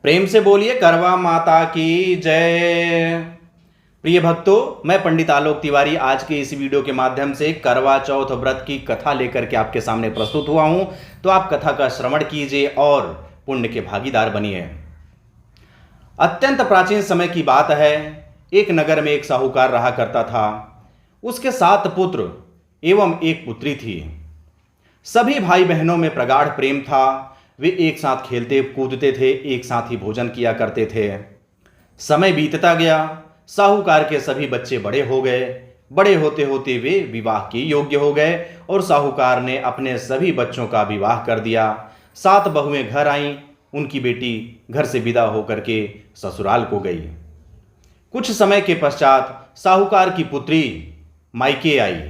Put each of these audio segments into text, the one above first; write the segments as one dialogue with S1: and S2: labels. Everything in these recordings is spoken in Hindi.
S1: प्रेम से बोलिए करवा माता की जय। प्रिय भक्तों, मैं पंडित आलोक तिवारी आज के इस वीडियो के माध्यम से करवा चौथ व्रत की कथा लेकर के आपके सामने प्रस्तुत हुआ हूं। तो आप कथा का श्रवण कीजिए और पुण्य के भागीदार बनिए। अत्यंत प्राचीन समय की बात है। एक नगर में एक साहूकार रहा करता था। उसके 7 पुत्र एवं एक पुत्री थी। सभी भाई बहनों में प्रगाढ़ प्रेम था। वे एक साथ खेलते कूदते थे, एक साथ ही भोजन किया करते थे। समय बीतता गया। साहूकार के सभी बच्चे बड़े हो गए। बड़े होते होते वे विवाह के योग्य हो गए और साहूकार ने अपने सभी बच्चों का विवाह कर दिया। 7 बहुएं घर आईं। उनकी बेटी घर से विदा होकर के ससुराल को गई। कुछ समय के पश्चात साहूकार की पुत्री मायके आई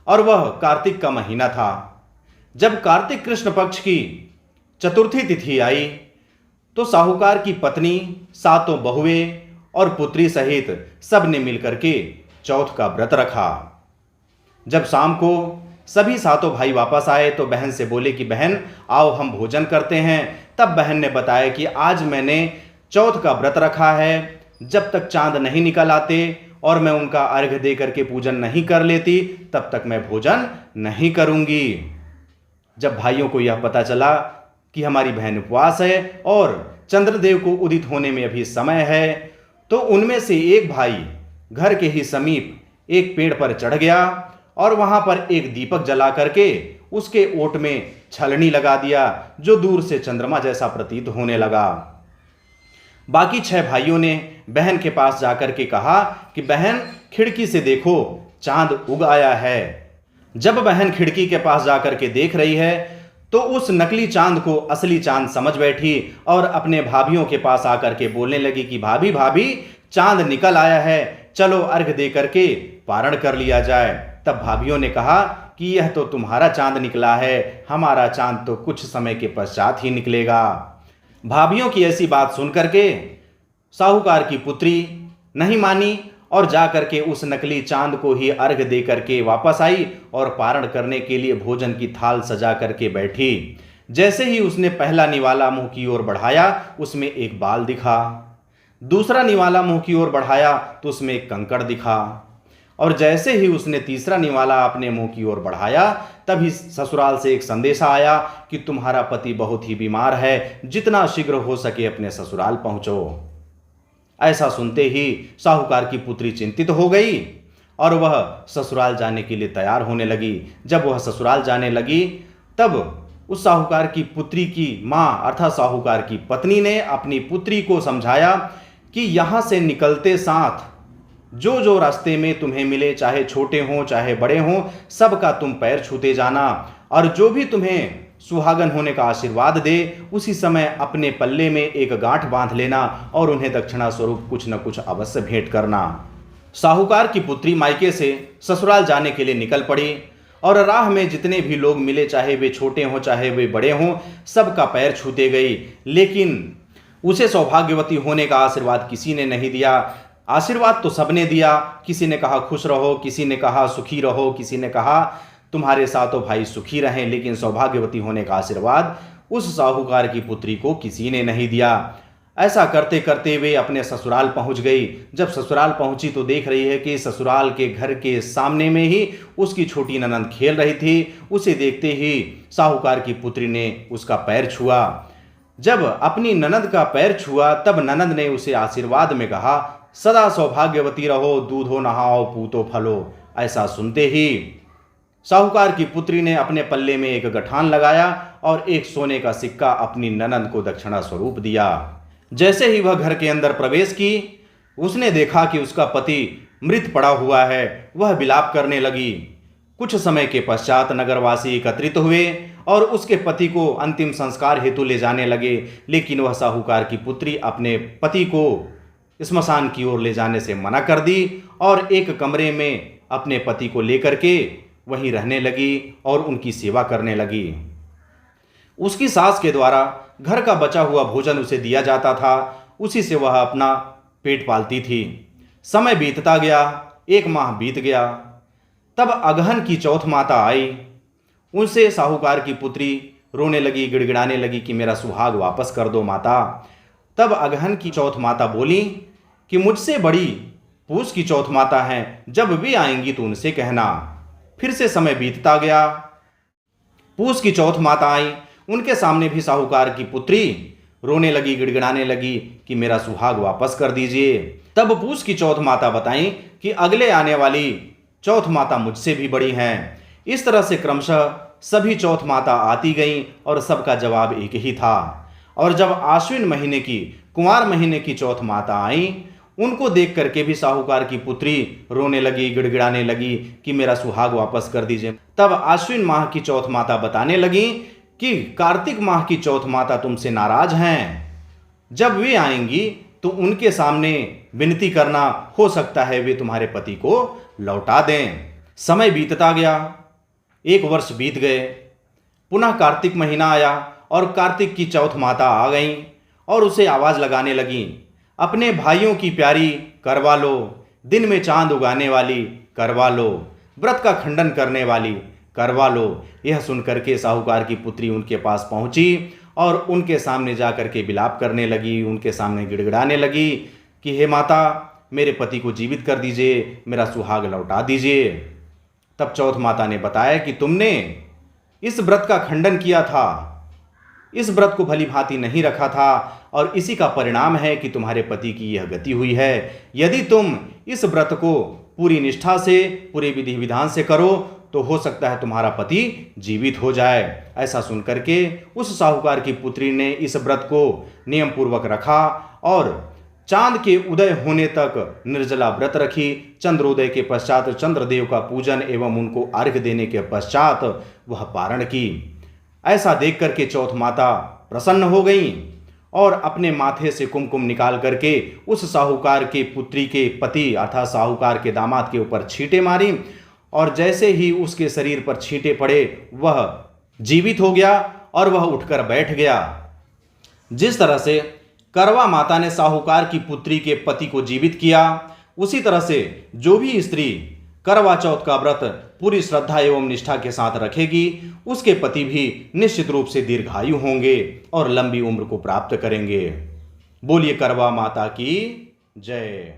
S1: और वह कार्तिक का महीना था। जब कार्तिक कृष्ण पक्ष की चतुर्थी तिथि आई तो साहूकार की पत्नी, 7 बहुएं और पुत्री सहित सब ने मिलकर के चौथ का व्रत रखा। जब शाम को सभी 7 भाई वापस आए तो बहन से बोले कि बहन आओ हम भोजन करते हैं। तब बहन ने बताया कि आज मैंने चौथ का व्रत रखा है। जब तक चांद नहीं निकल आते और मैं उनका अर्घ्य दे करके पूजन नहीं कर लेती तब तक मैं भोजन नहीं करूंगी। जब भाइयों को यह पता चला कि हमारी बहन उपवास है और चंद्रदेव को उदित होने में अभी समय है तो उनमें से एक भाई घर के ही समीप एक पेड़ पर चढ़ गया और वहां पर एक दीपक जला करके उसके ओट में छलनी लगा दिया जो दूर से चंद्रमा जैसा प्रतीत होने लगा। बाकी 6 भाइयों ने बहन के पास जाकर के कहा कि बहन खिड़की से देखो, चांद उग आया है। जब बहन खिड़की के पास जाकर के देख रही है तो उस नकली चांद को असली चांद समझ बैठी और अपने भाभियों के पास आकर के बोलने लगी कि भाभी भाभी चांद निकल आया है, चलो अर्घ दे करके पारण कर लिया जाए। तब भाभियों ने कहा कि यह तो तुम्हारा चांद निकला है, हमारा चांद तो कुछ समय के पश्चात ही निकलेगा। भाभियों की ऐसी बात सुन करके साहूकार की पुत्री नहीं मानी और जा करके उस नकली चांद को ही अर्घ दे करके वापस आई और पारण करने के लिए भोजन की थाल सजा करके बैठी। जैसे ही उसने पहला निवाला मुंह की ओर बढ़ाया उसमें एक बाल दिखा। दूसरा निवाला मुंह की ओर बढ़ाया तो उसमें एक कंकड़ दिखा और जैसे ही उसने तीसरा निवाला अपने मुंह की ओर बढ़ाया तभी ससुराल से एक संदेशा आया कि तुम्हारा पति बहुत ही बीमार है, जितना शीघ्र हो सके अपने ससुराल पहुंचो। ऐसा सुनते ही साहूकार की पुत्री चिंतित हो गई और वह ससुराल जाने के लिए तैयार होने लगी। जब वह ससुराल जाने लगी तब उस साहूकार की पुत्री की मां अर्थात साहूकार की पत्नी ने अपनी पुत्री को समझाया कि यहां से निकलते साथ जो जो रास्ते में तुम्हें मिले, चाहे छोटे हों चाहे बड़े हों, सबका तुम पैर छूते जाना और जो भी तुम्हें सुहागन होने का आशीर्वाद दे उसी समय अपने पल्ले में एक गांठ बांध लेना और उन्हें दक्षिणा स्वरूप कुछ न कुछ अवश्य भेंट करना। साहूकार की पुत्री मायके से ससुराल जाने के लिए निकल पड़ी और राह में जितने भी लोग मिले, चाहे वे छोटे हों चाहे वे बड़े हों, सबका पैर छूते गई, लेकिन उसे सौभाग्यवती होने का आशीर्वाद किसी ने नहीं दिया। आशीर्वाद तो सबने दिया, किसी ने कहा खुश रहो, किसी ने कहा सुखी रहो, किसी ने कहा तुम्हारे 7 भाई सुखी रहें, लेकिन सौभाग्यवती होने का आशीर्वाद उस साहूकार की पुत्री को किसी ने नहीं दिया। ऐसा करते करते वे अपने ससुराल पहुंच गई। जब ससुराल पहुंची तो देख रही है कि ससुराल के घर के सामने में ही उसकी छोटी ननंद खेल रही थी। उसे देखते ही साहूकार की पुत्री ने उसका पैर छुआ। जब अपनी ननंद का पैर छुआ तब ननंद ने उसे आशीर्वाद में कहा, सदा सौभाग्यवती रहो, दूधो नहाओ पूतो फलो। ऐसा सुनते ही साहूकार की पुत्री ने अपने पल्ले में एक गठान लगाया और एक सोने का सिक्का अपनी ननंद को दक्षिणा स्वरूप दिया। जैसे ही वह घर के अंदर प्रवेश की उसने देखा कि उसका पति मृत पड़ा हुआ है। वह विलाप करने लगी। कुछ समय के पश्चात नगरवासी एकत्रित हुए और उसके पति को अंतिम संस्कार हेतु ले जाने लगे, लेकिन वह साहूकार की पुत्री अपने पति को स्मशान की ओर ले जाने से मना कर दी और एक कमरे में अपने पति को लेकर के वहीं रहने लगी और उनकी सेवा करने लगी। उसकी सास के द्वारा घर का बचा हुआ भोजन उसे दिया जाता था, उसी से वह अपना पेट पालती थी। समय बीतता गया, 1 माह बीत गया। तब अगहन की चौथ माता आई। उनसे साहूकार की पुत्री रोने लगी, गिड़गिड़ाने लगी कि मेरा सुहाग वापस कर दो माता। तब अगहन की चौथ माता बोली कि मुझसे बड़ी पूस की चौथ माता हैं, जब वे आएंगी तो उनसे कहना। फिर से समय बीतता गया। पूस की चौथ माता आई। उनके सामने भी साहूकार की पुत्री रोने लगी, गिड़गिड़ाने लगी कि मेरा सुहाग वापस कर दीजिए। तब पूस की चौथ माता बताई कि अगले आने वाली चौथ माता मुझसे भी बड़ी हैं। इस तरह से क्रमशः सभी चौथ माता आती गईं और सबका जवाब एक ही था। और जब आश्विन महीने की, कुंवार महीने की चौथ माता आई, उनको देख करके भी साहूकार की पुत्री रोने लगी, गिड़गिड़ाने लगी कि मेरा सुहाग वापस कर दीजिए। तब आश्विन माह की चौथ माता बताने लगी कि कार्तिक माह की चौथ माता तुमसे नाराज हैं। जब वे आएंगी तो उनके सामने विनती करना, हो सकता है वे तुम्हारे पति को लौटा दें। समय बीतता गया। 1 वर्ष बीत गए। पुनः कार्तिक महीना आया और कार्तिक की चौथ माता आ गईं और उसे आवाज लगाने लगीं, अपने भाइयों की प्यारी करवा लो, दिन में चांद उगाने वाली करवा लो, व्रत का खंडन करने वाली करवा लो। यह सुनकर के साहूकार की पुत्री उनके पास पहुंची और उनके सामने जा करके विलाप करने लगी, उनके सामने गिड़गिड़ाने लगी कि हे माता, मेरे पति को जीवित कर दीजिए, मेरा सुहाग लौटा दीजिए। तब चौथ माता ने बताया कि तुमने इस व्रत का खंडन किया था, इस व्रत को भली भांति नहीं रखा था और इसी का परिणाम है कि तुम्हारे पति की यह गति हुई है। यदि तुम इस व्रत को पूरी निष्ठा से, पूरे विधि विधान से करो तो हो सकता है तुम्हारा पति जीवित हो जाए। ऐसा सुनकर के उस साहूकार की पुत्री ने इस व्रत को नियम पूर्वक रखा और चांद के उदय होने तक निर्जला व्रत रखी। चंद्रोदय के पश्चात चंद्रदेव का पूजन एवं उनको अर्घ्य देने के पश्चात वह पारण की। ऐसा देख करके चौथ माता प्रसन्न हो गई और अपने माथे से कुमकुम निकाल करके उस साहूकार के पुत्री के पति अर्थात साहूकार के दामाद के ऊपर छींटे मारी और जैसे ही उसके शरीर पर छींटे पड़े वह जीवित हो गया और वह उठकर बैठ गया। जिस तरह से करवा माता ने साहूकार की पुत्री के पति को जीवित किया, उसी तरह से जो भी स्त्री करवा चौथ का व्रत पूरी श्रद्धा एवं निष्ठा के साथ रखेगी, उसके पति भी निश्चित रूप से दीर्घायु होंगे और लंबी उम्र को प्राप्त करेंगे। बोलिए करवा माता की जय।